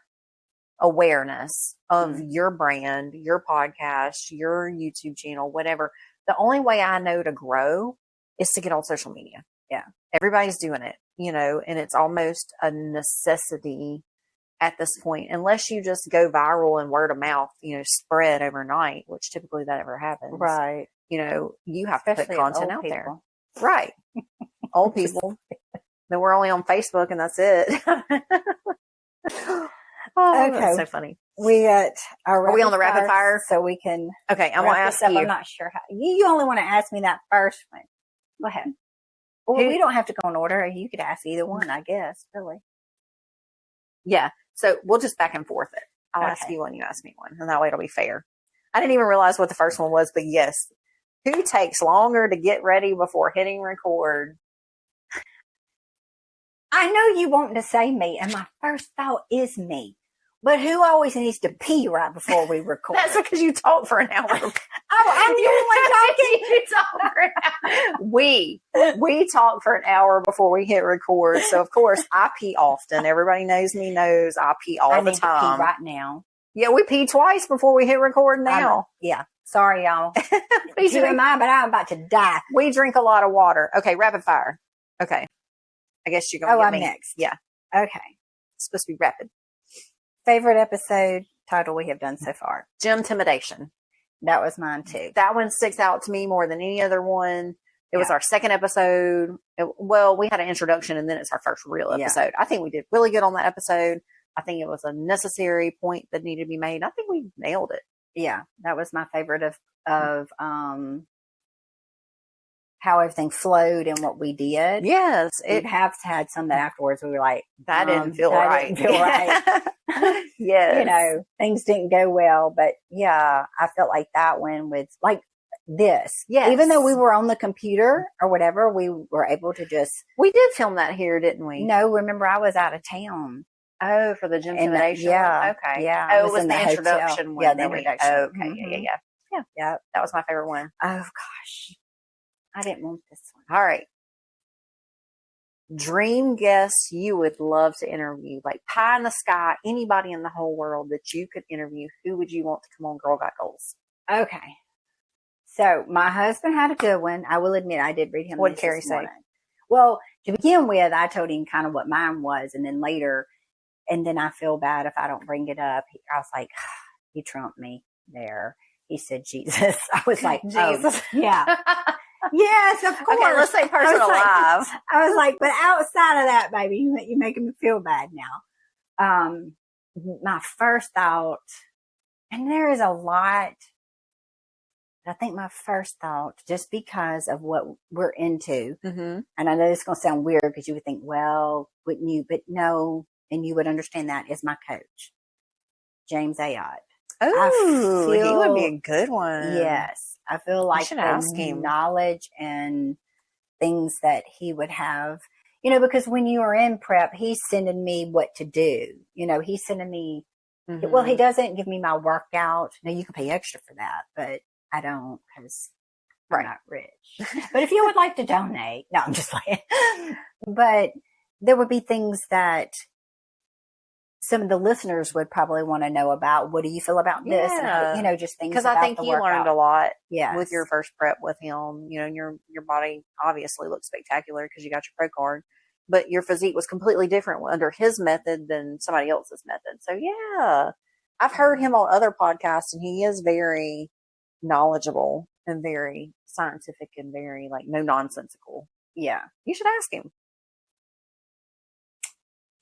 awareness of your brand, your podcast, your YouTube channel, whatever. The only way I know to grow is to get on social media. Yeah. Everybody's doing it, and it's almost a necessity at this point, unless you just go viral and word of mouth, spread overnight, which typically that ever happens. Right. You have to put Especially content old out there. people. Right. Old people. Then we're only on Facebook and that's it. Oh, Okay. that's so funny. We got our Are we on the rapid fire? So we can. Okay, I'm going to ask you. I'm not sure how. You only want to ask me that first one. Go ahead. Well, we don't have to go in order. You could ask either one, I guess, really. Yeah. So we'll just back and forth it. I'll ask you one, you ask me one, and that way it'll be fair. I didn't even realize what the first one was, but yes. Who takes longer to get ready before hitting record? I know you want to say me, and my first thought is me. But who always needs to pee right before we record? That's because you talk for an hour. I'm the only one talking. You talk for an hour. We talk for an hour before we hit record. So of course I pee often. Everybody knows I pee all the time. I need to pee right now. Yeah, we pee twice before we hit record now. Yeah. Sorry, y'all. Who am I? But I'm about to die. We drink a lot of water. Okay, rapid fire. Okay. I guess you're going to get me. I'm next. Yeah. Okay. It's supposed to be rapid. Favorite episode title we have done so far? Gym Intimidation. That was mine too. That one sticks out to me more than any other one. It was our second episode. We had an introduction and then it's our first real episode. I think we did really good on that episode. I think it was a necessary point that needed to be made. I think we nailed it. Yeah, that was my favorite of how everything flowed and what we did. Yes. It have had some that afterwards we were like, that didn't feel right. Didn't feel right. Yes. Things didn't go well, but yeah, I felt like that one with like this. Yes. Even though we were on the computer or whatever, we were able to we did film that here, didn't we? No, remember I was out of town. Oh, for the Gym Intimidation? Yeah. Okay. Yeah. Oh, it was the introduction one. Yeah, the introduction. Okay. Mm-hmm. Yeah. That was my favorite one. Oh gosh. I didn't want this one. All right. Dream guests you would love to interview, like pie in the sky, anybody in the whole world that you could interview. Who would you want to come on Girl Got Goals? Okay. So my husband had a good one. I will admit I did read him. What did Carrie say? Well, to begin with, I told him kind of what mine was, and then later, and then I feel bad if I don't bring it up. I was like, he trumped me there. He said, Jesus. I was like, Jesus. Oh, yeah. Yes, of course. Okay, let's say person alive. I was like, but outside of that, baby, you're making me feel bad now. My first thought, and there is a lot, I think my first thought, just because of what we're into, and I know it's going to sound weird because you would think, well, wouldn't you? But no, and you would understand that, is my coach, James Ayotte. Oh, he would be a good one. Yes. I feel like the knowledge and things that he would have, because when you are in prep, he's sending me what to do. He's sending me, well, he doesn't give me my workout. Now you can pay extra for that, but I don't because I'm not rich. But if you would like to donate, no, I'm just playing. But there would be things that some of the listeners would probably want to know about. What do you feel about this? Yeah. And, just things because I think you learned a lot with your first prep with him. And your body obviously looked spectacular because you got your pro card, but your physique was completely different under his method than somebody else's method. So yeah, I've heard him on other podcasts and he is very knowledgeable and very scientific and very no nonsensical. Yeah. You should ask him.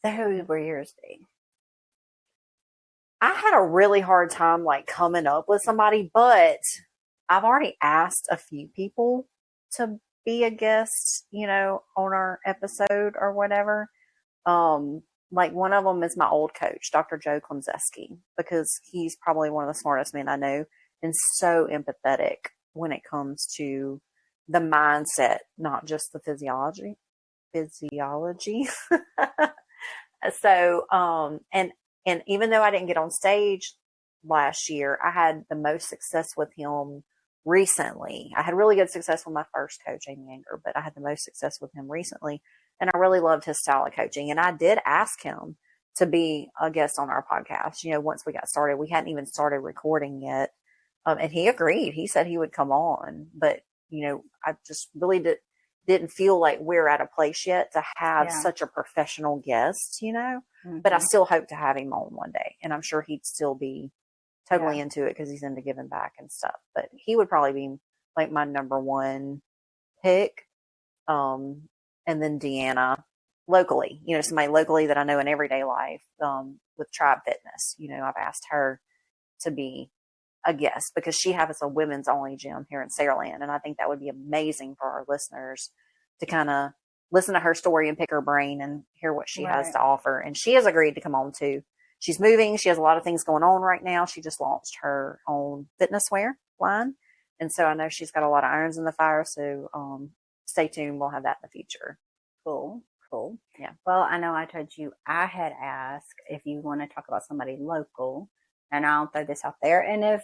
So who were yours be? I had a really hard time coming up with somebody, but I've already asked a few people to be a guest, on our episode or whatever. One of them is my old coach, Dr. Joe Klemczewski, because he's probably one of the smartest men I know and so empathetic when it comes to the mindset, not just the physiology. So, and even though I didn't get on stage last year, I had the most success with him recently. I had really good success with my first coach, Amy Anger, but I had the most success with him recently. And I really loved his style of coaching. And I did ask him to be a guest on our podcast. Once we got started, we hadn't even started recording yet. And he agreed. He said he would come on, but I just really didn't feel like we're at a place yet to have such a professional guest, but I still hope to have him on one day. And I'm sure he'd still be totally into it because he's into giving back and stuff. But he would probably be like my number one pick. And then Deanna locally, somebody locally that I know in everyday life, with Tribe Fitness. I've asked her to be a guest because she has a women's only gym here in Saraland. And I think that would be amazing for our listeners to kind of listen to her story and pick her brain and hear what she has to offer. And she has agreed to come on too. She's moving. She has a lot of things going on right now. She just launched her own fitness wear line. And so I know she's got a lot of irons in the fire. So stay tuned. We'll have that in the future. Cool. Yeah. Well, I know I told you I had asked if you want to talk about somebody local, and I'll throw this out there. And if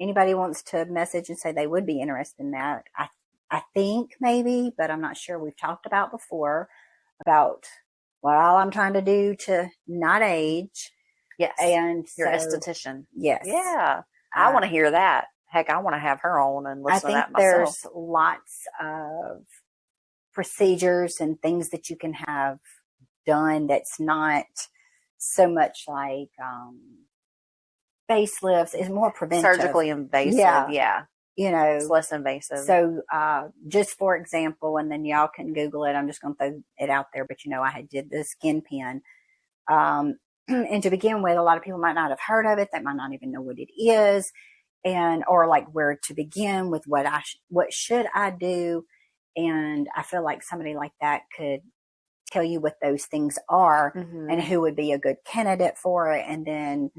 anybody wants to message and say they would be interested in that, I think maybe, but I'm not sure. We've talked about before about what all I'm trying to do to not age. Yes. And your esthetician. Yes. Yeah. I want to hear that. Heck, I want to have her on and listen to that myself. There's lots of procedures and things that you can have done that's not so much like facelifts. It's more preventive. Surgically invasive. Yeah. It's less invasive. So just for example, and then y'all can Google it. I'm just going to throw it out there, but I did the skin pin. And to begin with, a lot of people might not have heard of it. They might not even know what it is, or like where to begin with what should I do. And I feel like somebody like that could tell you what those things are and who would be a good candidate for it. And then,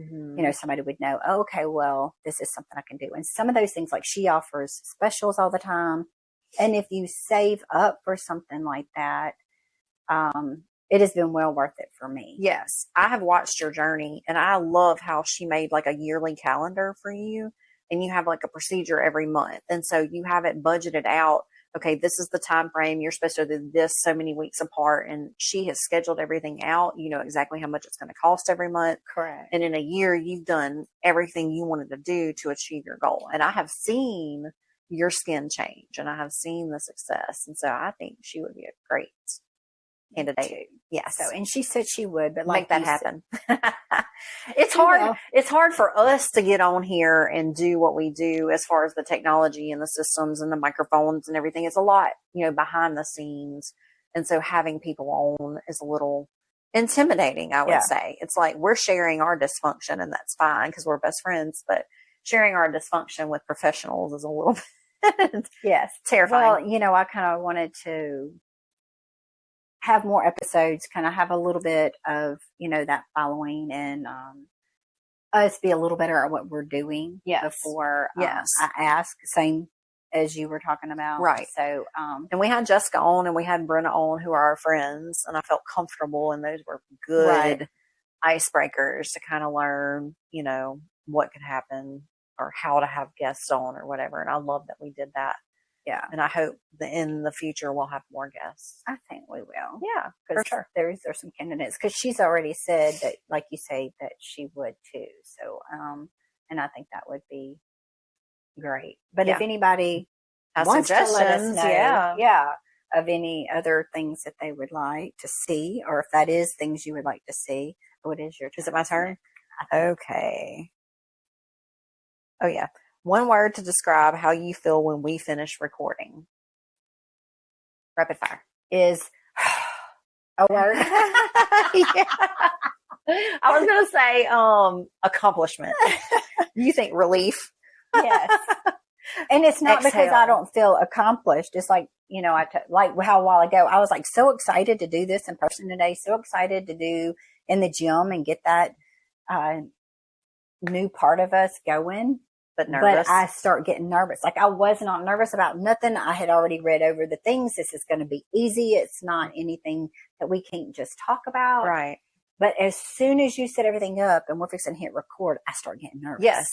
somebody would know, oh, okay, well, this is something I can do. And some of those things, like she offers specials all the time. And if you save up for something like that, it has been well worth it for me. Yes. I have watched your journey, and I love how she made like a yearly calendar for you, and you have like a procedure every month. And so you have it budgeted out. Okay, this is the time frame. You're supposed to do this so many weeks apart. And she has scheduled everything out. You know exactly how much it's going to cost every month. Correct. And in a year, you've done everything you wanted to do to achieve your goal. And I have seen your skin change, and I have seen the success. And so I think she would be a great candidate. Yeah. So, and she said she would, but make that happen. It's hard. Well, it's hard for us to get on here and do what we do as far as the technology and the systems and the microphones and everything. It's a lot, behind the scenes. And so having people on is a little intimidating, I would say. It's like we're sharing our dysfunction, and that's fine because we're best friends, but sharing our dysfunction with professionals is a little bit terrifying. Well, I kind of wanted to have more episodes, kind of have a little bit of, that following, and us be a little better at what we're doing before I ask, same as you were talking about. Right. So, and we had Jessica on and we had Brenna on, who are our friends, and I felt comfortable, and those were good icebreakers to kind of learn, what could happen or how to have guests on or whatever. And I love that we did that. Yeah. And I hope that in the future we'll have more guests. I think we will. Yeah, for sure. There's some candidates, because she's already said that, like you say, that she would too. So, and I think that would be great. But if anybody has wants suggestions, to let us know, of any other things that they would like to see, or if that is things you would like to see, what is your turn? Is it my turn? Okay. Oh yeah. One word to describe how you feel when we finish recording. Rapid fire. Is a word. I was going to say accomplishment. You think relief? Yes. And it's not because I don't feel accomplished. It's like, like how a while ago, I was like so excited to do this in person today, so excited to do in the gym and get that new part of us going. But nervous. But I start getting nervous. Like I was not nervous about nothing. I had already read over the things. This is going to be easy. It's not anything that we can't just talk about. Right. But as soon as you set everything up and we're fixing to hit record, I start getting nervous. Yes.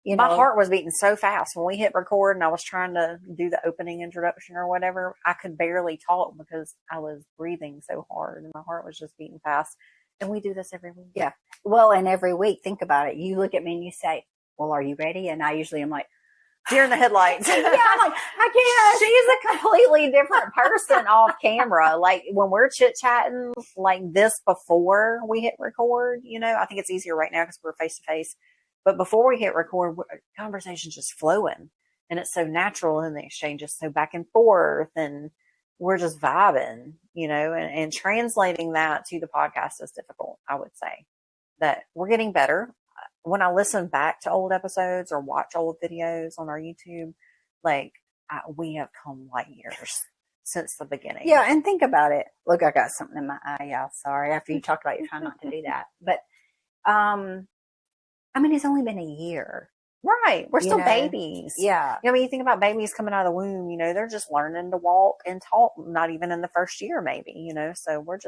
you My know, heart was beating so fast when we hit record and I was trying to do the opening introduction or whatever. I could barely talk because I was breathing so hard and my heart was just beating fast. And we do this every week. yeah. Well, and every week, think about it. You look at me and you say, well, are you ready? And I usually am like, Deer in the headlights. yeah, I'm like, I can't. She's a completely different person off camera. Like when we're chit chatting like this before we hit record, you know, I think it's easier right now because we're face to face. But before we hit record, conversation's just flowing and it's so natural and the exchange is so back and forth and we're just vibing, you know, and translating that to the podcast is difficult, I would say. That we're getting better. When I listen back to old episodes or watch old videos on our YouTube, like we have come light years since the beginning. Yeah, and think about it. Look, I got something in my eye, y'all. Sorry. After you talked about you trying not to do that. But, I mean, it's only been a year. Right. We're You still know? babies. Yeah. You know, when you think about babies coming out of the womb, you know, they're just learning to walk and talk, not even in the first year, maybe, you know, so we're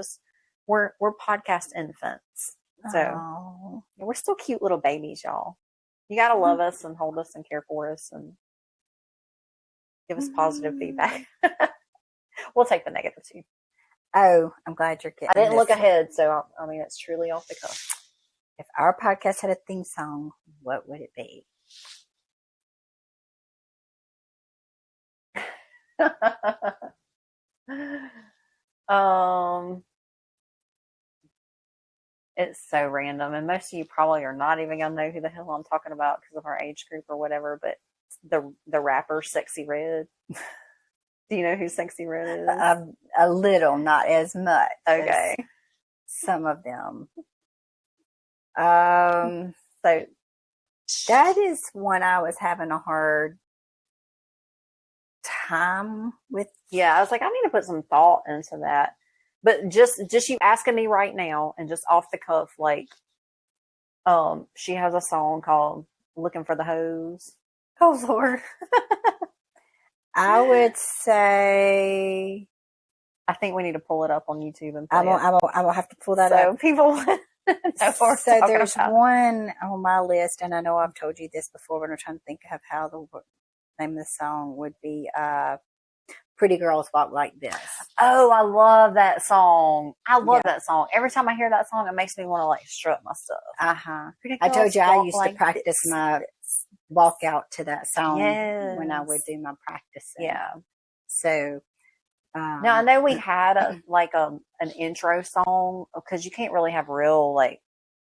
podcast infants. So Oh. we're still cute little babies, y'all. You got to love us and hold us and care for us and give us positive feedback. We'll take the negative too. Oh, I'm glad you're getting I didn't look this. ahead, so I mean, it's truly off the cuff. If our podcast had a theme song, what would it be? It's so random, and most of you probably are not even gonna know who the hell I'm talking about because of our age group or whatever. But the rapper Sexy Red. Do you know who Sexy Red is? A little, not as much. Okay, as some of them. so that is one I was having a hard time with. yeah, I was like, I need to put some thought into that. But just you asking me right now and just off the cuff, like, she has a song called "Looking for the Hose." Oh Lord. I would say I think we need to pull it up on YouTube and I'm play it. gonna have to pull that So up. people know what we're So talking there's about. one on my list, and I know I've told you this before, but I'm trying to think of how the name of the song would be. Pretty Girls Walk Like This. Oh, I love that song. I love Yeah. that song. Every time I hear that song, it makes me want to like strut my stuff. Uh-huh. Pretty I told girls you I walk used like to practice this. my walk out to that song when I Yes. would do my practicing. Yeah. So Now I know we had an intro song because you can't really have real like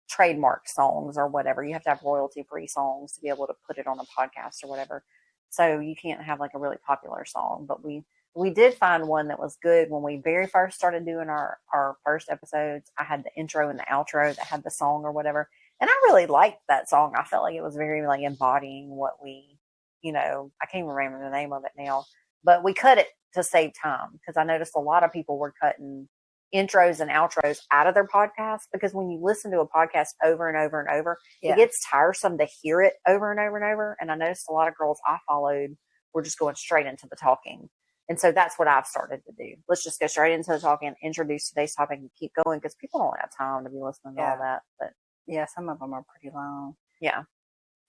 trademark songs or whatever. You have to have royalty free songs to be able to put it on a podcast or whatever. So you can't have like a really popular song, but we did find one that was good when we very first started doing our first episodes. I had the intro and the outro that had the song or whatever. And I really liked that song. I felt like it was very like embodying what we, you know, I can't even remember the name of it now, but we cut it to save time because I noticed a lot of people were cutting intros and outros out of their podcasts because when you listen to a podcast over and over and over, yeah. it gets tiresome to hear it over and over and over. And I noticed a lot of girls I followed were just going straight into the talking. And so that's what I've started to do. Let's just go straight into the talking, introduce today's topic, and keep going because people don't have time to be listening to all that. But yeah, some of them are pretty long. yeah.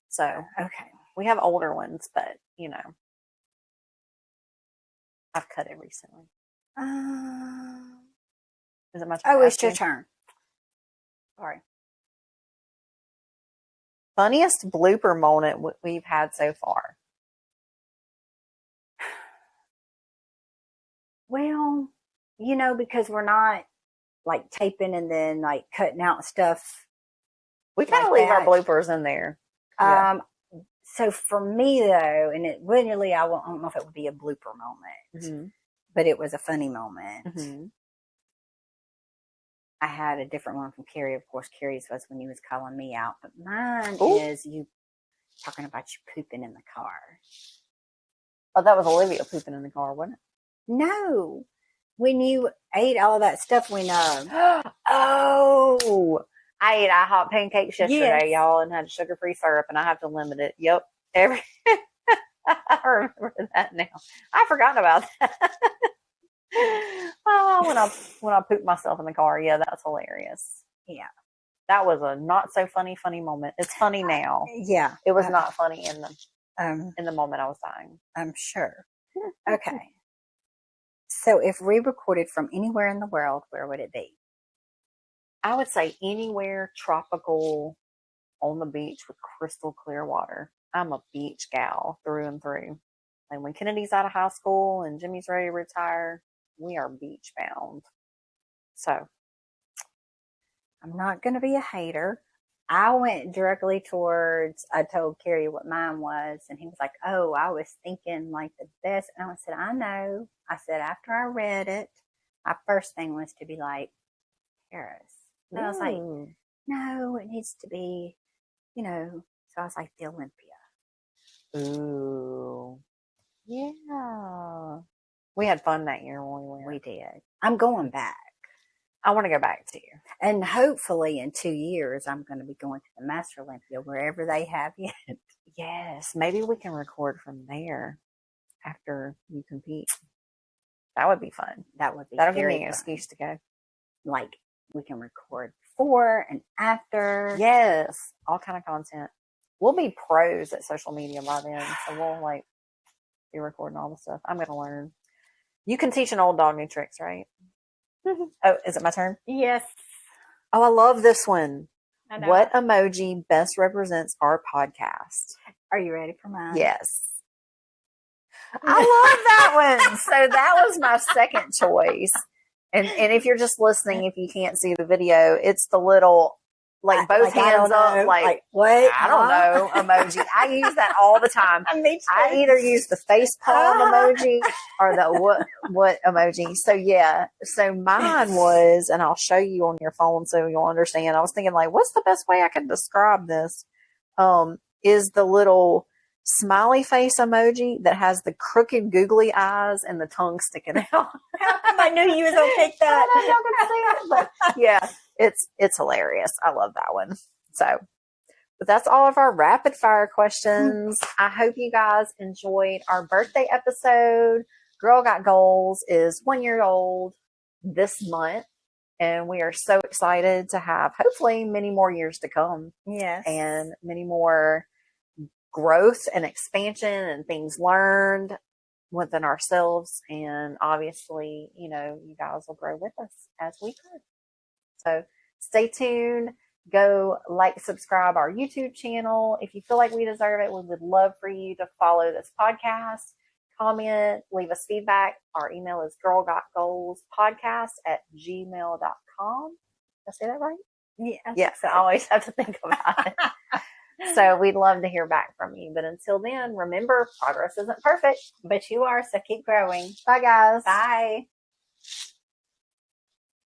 So Okay. we have older ones, but you know, I've cut it recently. Is it my turn? Oh, it's your turn. Sorry. Funniest blooper moment we've had so far. Well, you know, because we're not like taping and then like cutting out stuff. We kind of like leave our that. bloopers in there. Yeah. So for me though, and it really, I don't know if it would be a blooper moment, but it was a funny moment. I had a different one from Carrie. Of course, Carrie's was when you was calling me out, but mine is you talking about you pooping in the car. Oh, that was Olivia pooping in the car, wasn't it? No, when you ate all that stuff, when oh, I ate IHOP pancakes yesterday, Yes. y'all, and had sugar-free syrup, and I have to limit it. Yep, I remember that now. I forgot about that. Oh, when I pooped myself in the car, yeah, that's hilarious. Yeah. That was a not so funny moment. It's funny now. Yeah. It was not funny in Um, the moment I was dying. I'm sure. Okay. So if we recorded from anywhere in the world, where would it be? I would say anywhere tropical on the beach with crystal clear water. I'm a beach gal through and through. And when Kennedy's out of high school and Jimmy's ready to retire, we are beach bound. So I'm not going to be a hater. I went directly towards, I told Carrie what mine was, and he was like, oh, I was thinking like the best. And I said, I know. I said, after I read it, my first thing was to be like, Paris. And I was like, no, it needs to be, you know. So I was like, the Olympia. Ooh. Yeah. We had fun that year when we went. We did. I'm going back. I want to go back to you. And hopefully in 2 years, I'm going to be going to the Master Olympia, wherever they have it. Yes. Maybe we can record from there after you compete. That would be fun. That would be That'll give very me an fun. excuse to go. Like, we can record before and after. Yes. All kind of content. We'll be pros at social media by then. So we'll like be recording all the stuff. I'm going to learn. You can teach an old dog new tricks, right? Oh, is it my turn? Yes. Oh, I love this one. I know. What emoji best represents our podcast? Are you ready for mine? Yes. I love that one. So that was my second choice. And if you're just listening, if you can't see the video, it's the little like both hands up, like what? I don't know emoji. I use that all the time. I either use the face palm emoji or the what emoji. So yeah. So mine was, and I'll show you on your phone so you'll understand. I was thinking like, what's the best way I can describe this? Is the little smiley face emoji that has the crooked googly eyes and the tongue sticking out. I knew you was gonna pick that. I don't know if y'all can see it, but yeah, it's hilarious. I love that one. So, but that's all of our rapid fire questions. I hope you guys enjoyed our birthday episode. Girl Got Goals is 1 year old this month, and we are so excited to have hopefully many more years to come. Yes, and many more growth and expansion and things learned within ourselves. And obviously, you know, you guys will grow with us as we grow. So stay tuned. Go like, subscribe our YouTube channel. If you feel like we deserve it, we would love for you to follow this podcast, comment, leave us feedback. Our email is girlgotgoalspodcast@gmail.com. Did I say that right? yes. Yes, I always have to think about it. So we'd love to hear back from you. But until then, remember, progress isn't perfect, But you are, so keep growing. Bye, guys. Bye.